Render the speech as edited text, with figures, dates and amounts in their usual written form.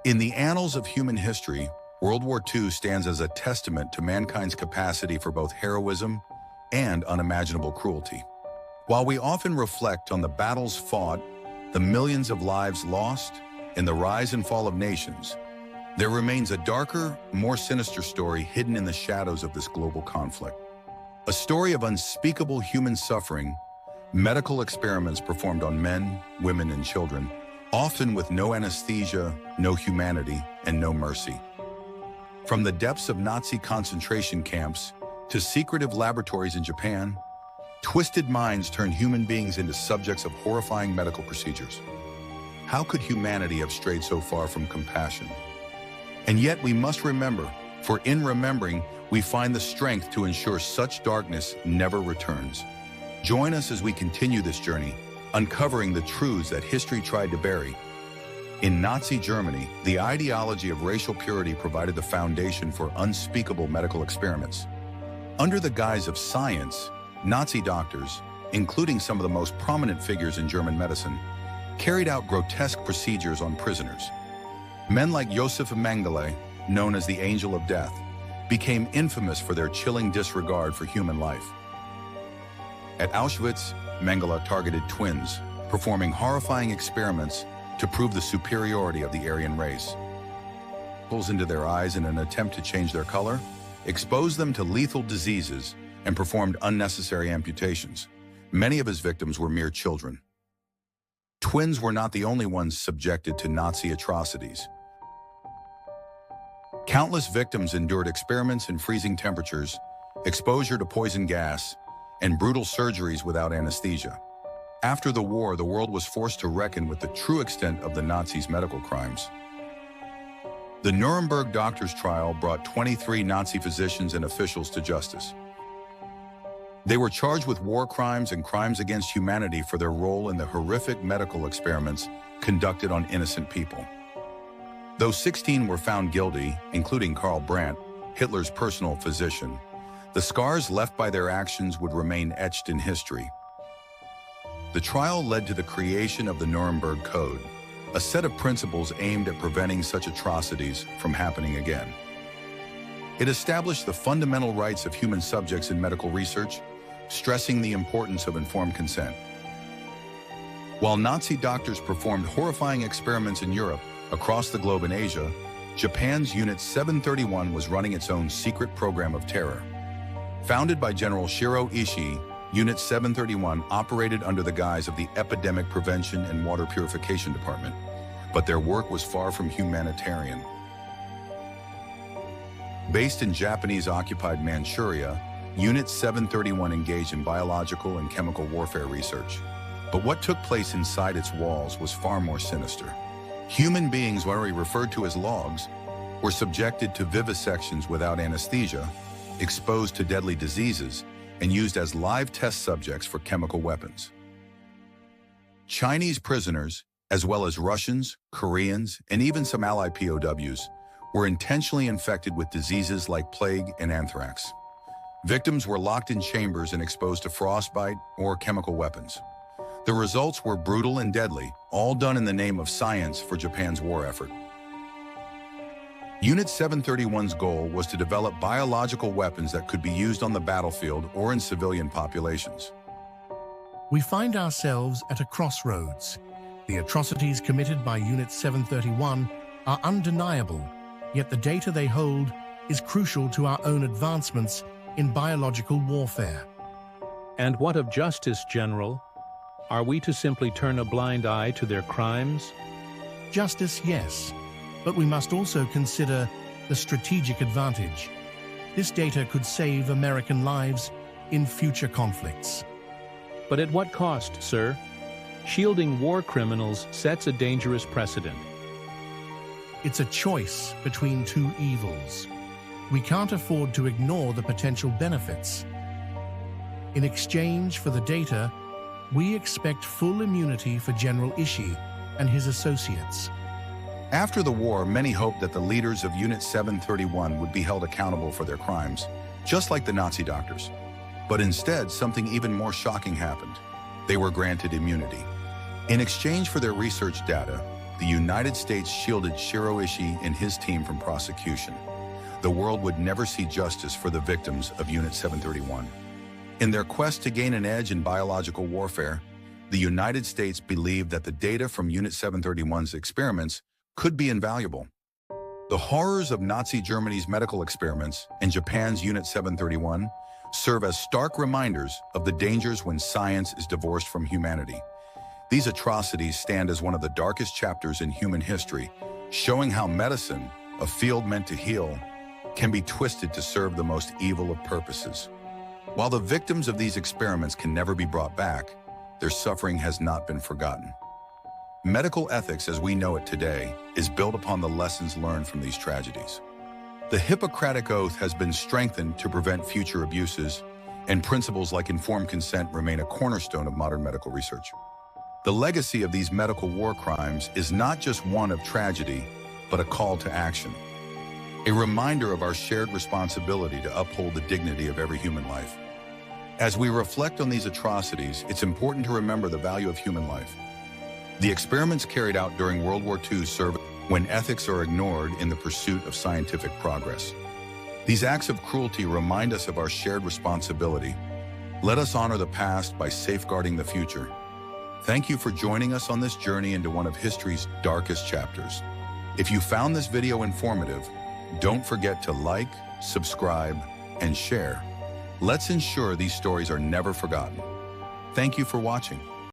In the annals of human history, World War II stands as a testament to mankind's capacity for both heroism and unimaginable cruelty. While we often reflect on the battles fought, the millions of lives lost, and the rise and fall of nations, there remains a darker, more sinister story hidden in the shadows of this global conflict. A story of unspeakable human suffering, medical experiments performed on men, women, and children, often with no anesthesia, no humanity, and no mercy. From the depths of Nazi concentration camps to secretive laboratories in Japan, twisted minds turned human beings into subjects of horrifying medical procedures. How could humanity have strayed so far from compassion? And yet we must remember, for in remembering, we find the strength to ensure such darkness never returns. Join us as we continue this journey, uncovering the truths that history tried to bury. In Nazi Germany, the ideology of racial purity provided the foundation for unspeakable medical experiments. Under the guise of science, Nazi doctors, including some of the most prominent figures in German medicine, carried out grotesque procedures on prisoners. Men like Josef Mengele, known as the Angel of Death, became infamous for their chilling disregard for human life. At Auschwitz, Mengele targeted twins, performing horrifying experiments to prove the superiority of the Aryan race. Pulls into their eyes in an attempt to change their color, exposed them to lethal diseases, and performed unnecessary amputations. Many of his victims were mere children. Twins were not the only ones subjected to Nazi atrocities. Countless victims endured experiments in freezing temperatures, exposure to poison gas, and brutal surgeries without anesthesia. After the war, the world was forced to reckon with the true extent of the Nazis' medical crimes. The Nuremberg doctors' trial brought 23 Nazi physicians and officials to justice. They were charged with war crimes and crimes against humanity for their role in the horrific medical experiments conducted on innocent people. Though 16 were found guilty, including Karl Brandt, Hitler's personal physician, the scars left by their actions would remain etched in history. The trial led to the creation of the Nuremberg Code, a set of principles aimed at preventing such atrocities from happening again. It established the fundamental rights of human subjects in medical research, stressing the importance of informed consent. While Nazi doctors performed horrifying experiments in Europe, across the globe in Asia, Japan's Unit 731 was running its own secret program of terror. Founded by General Shiro Ishii, Unit 731 operated under the guise of the Epidemic Prevention and Water Purification Department, but their work was far from humanitarian. Based in Japanese-occupied Manchuria, Unit 731 engaged in biological and chemical warfare research. But what took place inside its walls was far more sinister. Human beings, what are referred to as logs, were subjected to vivisections without anesthesia, exposed to deadly diseases, and used as live test subjects for chemical weapons. Chinese prisoners, as well as Russians, Koreans, and even some Allied POWs, were intentionally infected with diseases like plague and anthrax. Victims were locked in chambers and exposed to frostbite or chemical weapons. The results were brutal and deadly, all done in the name of science for Japan's war effort. Unit 731's goal was to develop biological weapons that could be used on the battlefield or in civilian populations. We find ourselves at a crossroads. The atrocities committed by Unit 731 are undeniable, yet the data they hold is crucial to our own advancements in biological warfare. And what of justice, General? Are we to simply turn a blind eye to their crimes? Justice, yes, but we must also consider the strategic advantage. This data could save American lives in future conflicts. But at what cost, sir? Shielding war criminals sets a dangerous precedent. It's a choice between two evils. We can't afford to ignore the potential benefits. In exchange for the data, we expect full immunity for General Ishii and his associates. After the war, many hoped that the leaders of Unit 731 would be held accountable for their crimes, just like the Nazi doctors. But instead, something even more shocking happened. They were granted immunity. In exchange for their research data, the United States shielded Shiroishi and his team from prosecution, the world would never see justice for the victims of Unit 731. In their quest to gain an edge in biological warfare, the United States believed that the data from Unit 731's experiments could be invaluable. The horrors of Nazi Germany's medical experiments and Japan's Unit 731 serve as stark reminders of the dangers when science is divorced from humanity. These atrocities stand as one of the darkest chapters in human history, showing how medicine, a field meant to heal, can be twisted to serve the most evil of purposes. While the victims of these experiments can never be brought back, their suffering has not been forgotten. Medical ethics as we know it today is built upon the lessons learned from these tragedies. The Hippocratic Oath has been strengthened to prevent future abuses, and principles like informed consent remain a cornerstone of modern medical research. The legacy of these medical war crimes is not just one of tragedy, but a call to action. A reminder of our shared responsibility to uphold the dignity of every human life. As we reflect on these atrocities, it's important to remember the value of human life. The experiments carried out during World War II serve when ethics are ignored in the pursuit of scientific progress. These acts of cruelty remind us of our shared responsibility. Let us honor the past by safeguarding the future. Thank you for joining us on this journey into one of history's darkest chapters. If you found this video informative, don't forget to like, subscribe, and share. Let's ensure these stories are never forgotten. Thank you for watching.